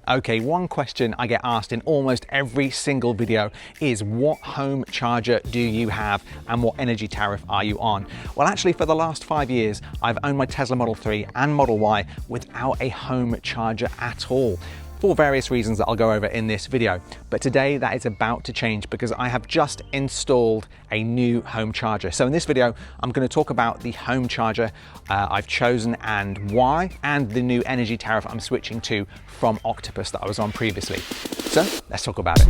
Okay, one question I get asked in almost every single video is what home charger do you have and what energy tariff are you on? Well, actually for the last 5 years, I've owned my Tesla Model 3 and Model Y without a home charger at all, for various reasons that I'll go over in this video. But today that is about to change because I have just installed a new home charger. So in this video, I'm going to talk about the home charger I've chosen and why, and the new energy tariff I'm switching to from Octopus that I was on previously. So let's talk about it.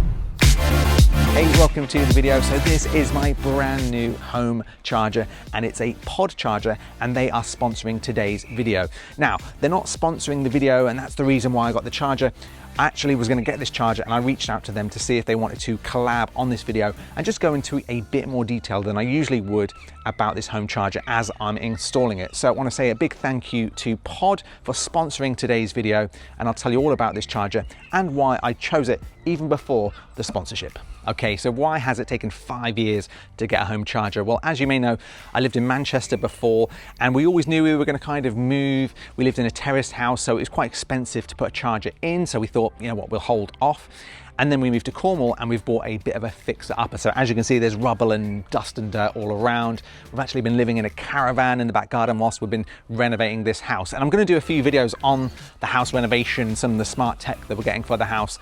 Hey, welcome to the video. So this is my brand new home charger and it's a pod charger and they are sponsoring today's video. Now, they're not sponsoring the video and that's the reason why I got the charger. I actually was going to get this charger and I reached out to them to see if they wanted to collab on this video and just go into a bit more detail than I usually would about this home charger as I'm installing it. So I want to say a big thank you to Pod for sponsoring today's video, and I'll tell you all about this charger and why I chose it even before the sponsorship. Okay, so why has it taken 5 years to get a home charger? Well, as you may know, I lived in Manchester before and we always knew we were going to kind of move. We lived in a terraced house, so it was quite expensive to put a charger in. So we thought, you know what, we'll hold off. And then we moved to Cornwall and we've bought a bit of a fixer-upper. So as you can see, there's rubble and dust and dirt all around. We've actually been living in a caravan in the back garden whilst we've been renovating this house. And I'm going to do a few videos on the house renovation, some of the smart tech that we're getting for the house.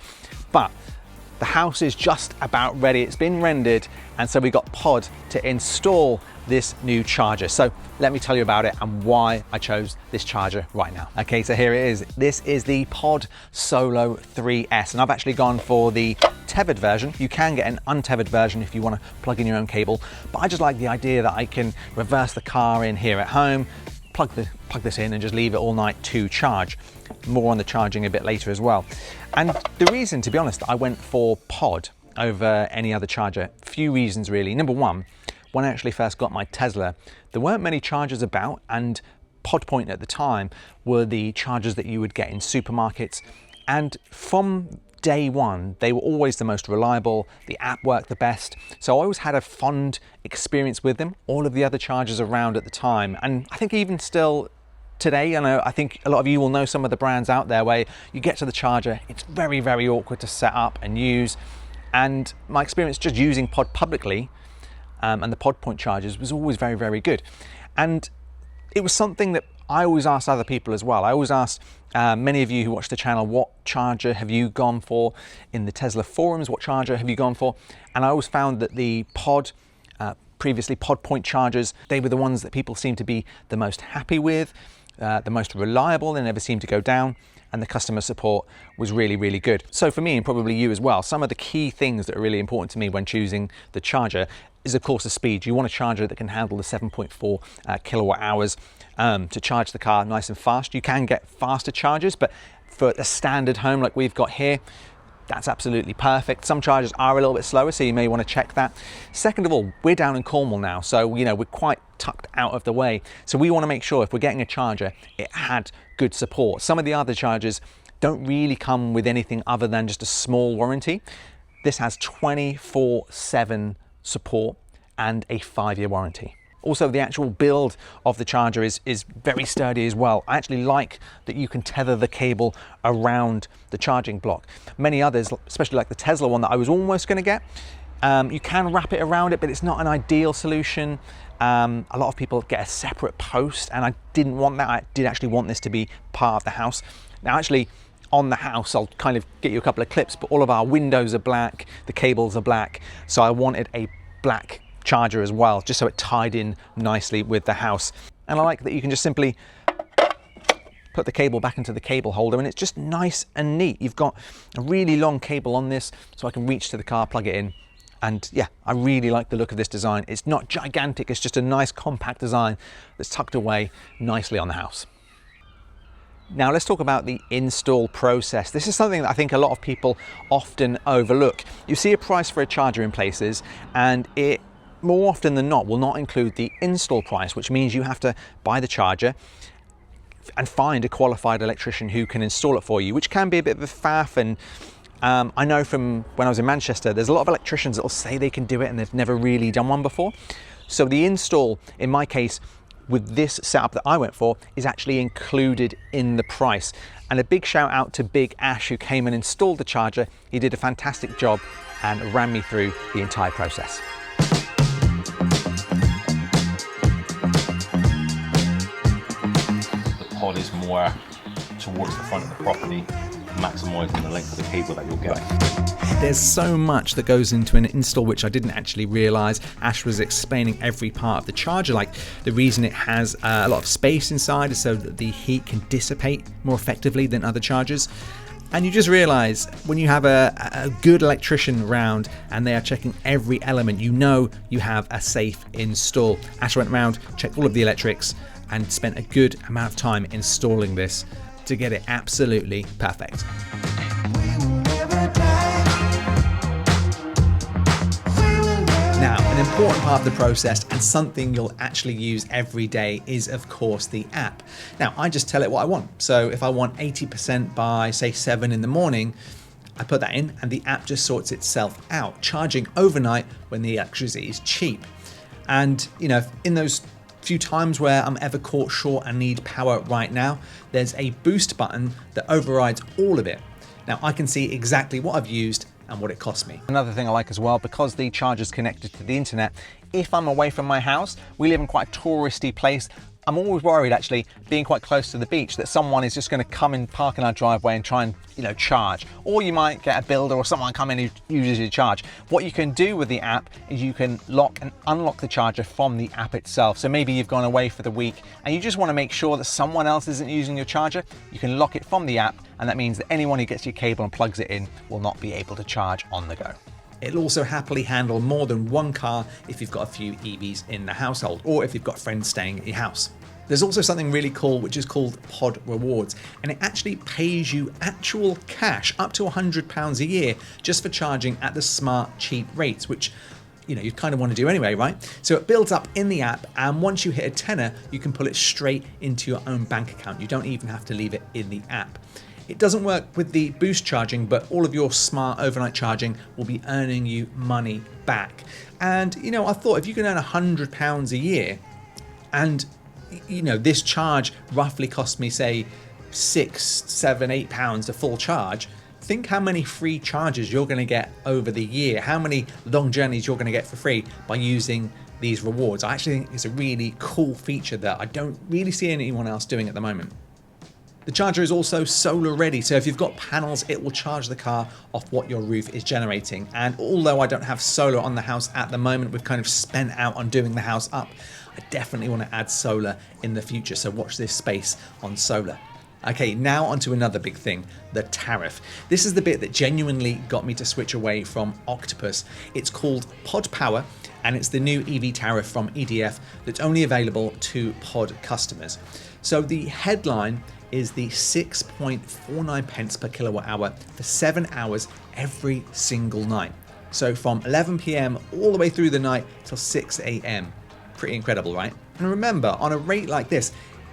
But the house is just about ready. It's been rendered, and so we got Pod to install this new charger. So let me tell you about it and why I chose this charger right now. Okay, so here it is. This is the Pod Solo 3S, and I've actually gone for the tethered version. You can get an untethered version if you want to plug in your own cable, but I just like the idea that I can reverse the car in here at home, plug this in and just leave it all night to charge. More on the charging a bit later as well. And the reason, to be honest, I went for Pod over any other charger, few reasons really. Number one, when I actually first got my Tesla, there weren't many chargers about, and Pod Point at the time were the chargers that you would get in supermarkets. And from day one, they were always the most reliable, the app worked the best. So I always had a fond experience with them, all of the other chargers around at the time. And I think even still today, I think a lot of you will know some of the brands out there where you get to the charger, it's very, very awkward to set up and use. And my experience just using Pod publicly and the Pod Point chargers was always very, very good. And it was something that I always ask other people as well. I always ask many of you who watch the channel, what charger have you gone for? In the Tesla forums, what charger have you gone for? And I always found that the previously Pod Point chargers, they were the ones that people seemed to be the most happy with, the most reliable, they never seemed to go down, and the customer support was really, really good. So for me, and probably you as well, some of the key things that are really important to me when choosing the charger is of course the speed. You want a charger that can handle the 7.4 kilowatt hours to charge the car nice and fast. You can get faster chargers, but for a standard home like we've got here, that's absolutely perfect. Some chargers are a little bit slower, so you may want to check that. Second of all, we're down in Cornwall now, so we're quite tucked out of the way. So we want to make sure if we're getting a charger, it had good support. Some of the other chargers don't really come with anything other than just a small warranty. This has 24/7 support and a 5-year warranty. Also, the actual build of the charger is very sturdy as well. I actually like that you can tether the cable around the charging block. Many others, especially like the Tesla one that I was almost going to get, you can wrap it around it, but it's not an ideal solution. A lot of people get a separate post, and I didn't want that. I did actually want this to be part of the house. Now, actually, on the house, I'll kind of get you a couple of clips, but all of our windows are black, the cables are black, so I wanted a black charger as well, just so it tied in nicely with the house. And I like that you can just simply put the cable back into the cable holder and it's just nice and neat. You've got a really long cable on this, so I can reach to the car, plug it in. And yeah, I really like the look of this design. It's not gigantic, it's just a nice compact design that's tucked away nicely on the house. Now let's talk about the install process. This is something that I think a lot of people often overlook. You see a price for a charger in places and it more often than not will not include the install price, which means you have to buy the charger and find a qualified electrician who can install it for you, which can be a bit of a faff. And I know from when I was in Manchester, there's a lot of electricians that will say they can do it and they've never really done one before. So the install, in my case, with this setup that I went for is actually included in the price. And a big shout out to Big Ash, who came and installed the charger. He did a fantastic job and ran me through the entire process. The pod is more towards the front of the property, maximising the length of the cable that you'll get. There's so much that goes into an install which I didn't actually realise. Ash was explaining every part of the charger, like the reason it has a lot of space inside is so that the heat can dissipate more effectively than other chargers. And you just realise when you have a good electrician around and they are checking every element, you know you have a safe install. Ash went around, checked all of the electrics and spent a good amount of time installing this to get it absolutely perfect. Now, an important part of the process and something you'll actually use every day is, of course, the app. Now, I just tell it what I want. So if I want 80% by, say, 7 in the morning, I put that in and the app just sorts itself out, charging overnight when the electricity is cheap. And, you know, in those few times where I'm ever caught short and need power right now, there's a boost button that overrides all of it. Now, I can see exactly what I've used and what it cost me. Another thing I like as well, because the charger's connected to the internet, if I'm away from my house, we live in quite a touristy place, I'm always worried, actually, being quite close to the beach, that someone is just going to come and park in our driveway and try and, you know, charge. Or you might get a builder or someone come in who uses your charge. What you can do with the app is you can lock and unlock the charger from the app itself. So maybe you've gone away for the week and you just want to make sure that someone else isn't using your charger. You can lock it from the app, and that means that anyone who gets your cable and plugs it in will not be able to charge on the go. It'll also happily handle more than one car if you've got a few EVs in the household, or if you've got friends staying at your house. There's also something really cool which is called Pod Rewards, and it actually pays you actual cash up to £100 a year just for charging at the smart cheap rates, which, you know, you kind of want to do anyway, right? So it builds up in the app, and once you hit a tenner, you can pull it straight into your own bank account. You don't even have to leave it in the app. It doesn't work with the boost charging, but all of your smart overnight charging will be earning you money back. And, you know, I thought if you can earn £100 a year, and, you know, this charge roughly cost me, say, £6, £7, £8 a full charge, think how many free charges you're going to get over the year, how many long journeys you're going to get for free by using these rewards. I actually think it's a really cool feature that I don't really see anyone else doing at the moment. The charger is also solar ready, so if you've got panels, it will charge the car off what your roof is generating. And although I don't have solar on the house at the moment, we've kind of spent out on doing the house up, I definitely want to add solar in the future, so watch this space on solar. Okay, now onto another big thing, the tariff. This is the bit that genuinely got me to switch away from Octopus. It's called Pod Power, and it's the new EV tariff from EDF that's only available to Pod customers. So the headline is the 6.49 pence per kilowatt hour for 7 hours every single night. So from 11 PM all the way through the night till 6 AM. Pretty incredible, right? And remember, on a rate like this,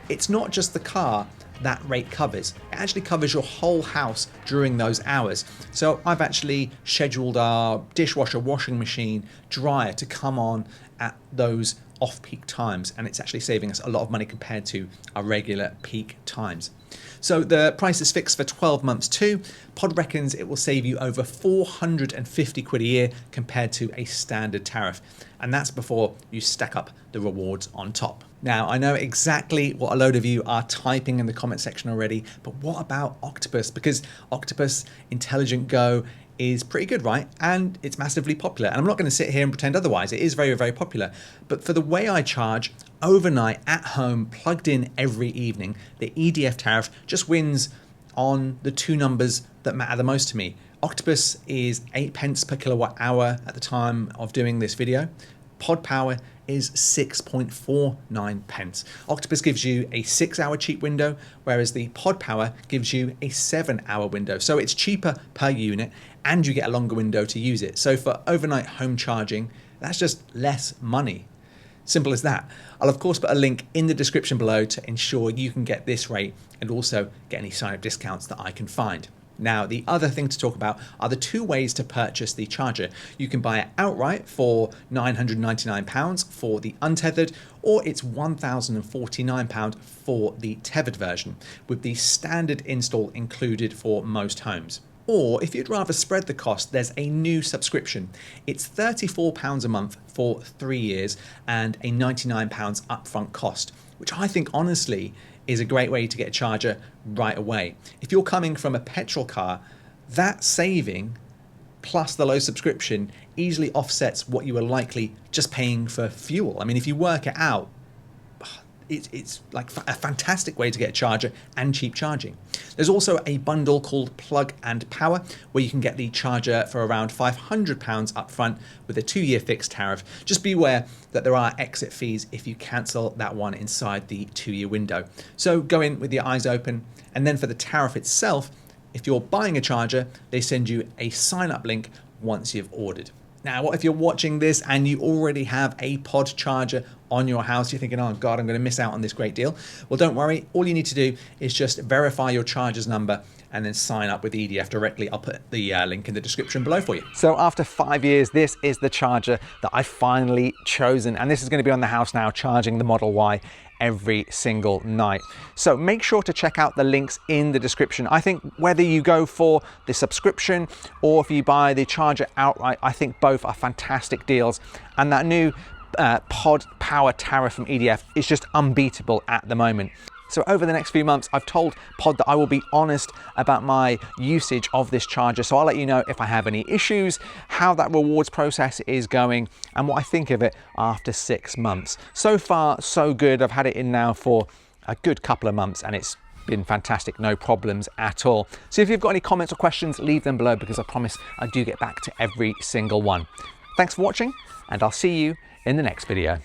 it's not just the car that rate covers. It actually covers your whole house during those hours. So I've actually scheduled our dishwasher, washing machine, dryer to come on at those off-peak times, and it's actually saving us a lot of money compared to our regular peak times. So the price is fixed for 12 months too. Pod reckons it will save you over 450 quid a year compared to a standard tariff, and that's before you stack up the rewards on top. Now, I know exactly what a load of you are typing in the comment section already, but what about Octopus? Because Octopus Intelligent Go is pretty good, right? And it's massively popular. And I'm not going to sit here and pretend otherwise. It is very, very popular. But for the way I charge overnight at home, plugged in every evening, the EDF tariff just wins on the two numbers that matter the most to me. Octopus is 8 pence per kilowatt hour at the time of doing this video. Pod Power is 6.49 pence. Octopus gives you a 6-hour cheap window, whereas the Pod Power gives you a 7-hour window. So it's cheaper per unit and you get a longer window to use it. So for overnight home charging, that's just less money. Simple as that. I'll of course put a link in the description below to ensure you can get this rate and also get any sign-up discounts that I can find. Now, the other thing to talk about are the two ways to purchase the charger. You can buy it outright for £999 for the untethered, or it's £1,049 for the tethered version, with the standard install included for most homes. Or if you'd rather spread the cost, there's a new subscription. It's £34 a month for 3 years and a £99 upfront cost, which I think honestly is a great way to get a charger right away. If you're coming from a petrol car, that saving plus the low subscription easily offsets what you were likely just paying for fuel. I mean, if you work it out, it's like a fantastic way to get a charger and cheap charging. There's also a bundle called Plug and Power, where you can get the charger for around £500 up front with a 2-year fixed tariff. Just be aware that there are exit fees if you cancel that one inside the 2-year window. So go in with your eyes open. And then for the tariff itself, if you're buying a charger, they send you a sign-up link once you've ordered. Now, what if you're watching this and you already have a pod charger on your house? You're thinking, oh God, I'm going to miss out on this great deal. Well, don't worry. All you need to do is just verify your charger's number and then sign up with EDF directly. I'll put the link in the description below for you. So after 5 years, this is the charger that I've finally chosen. And this is going to be on the house now, charging the Model Y every single night. So make sure to check out the links in the description. I think whether you go for the subscription or if you buy the charger outright, I think both are fantastic deals. And that new pod power tariff from EDF is just unbeatable at the moment. So over the next few months, I've told Pod that I will be honest about my usage of this charger. So I'll let you know if I have any issues, how that rewards process is going, and what I think of it after 6 months. So far, so good. I've had it in now for a good couple of months and it's been fantastic, no problems at all. So if you've got any comments or questions, leave them below because I promise I do get back to every single one. Thanks for watching and I'll see you in the next video.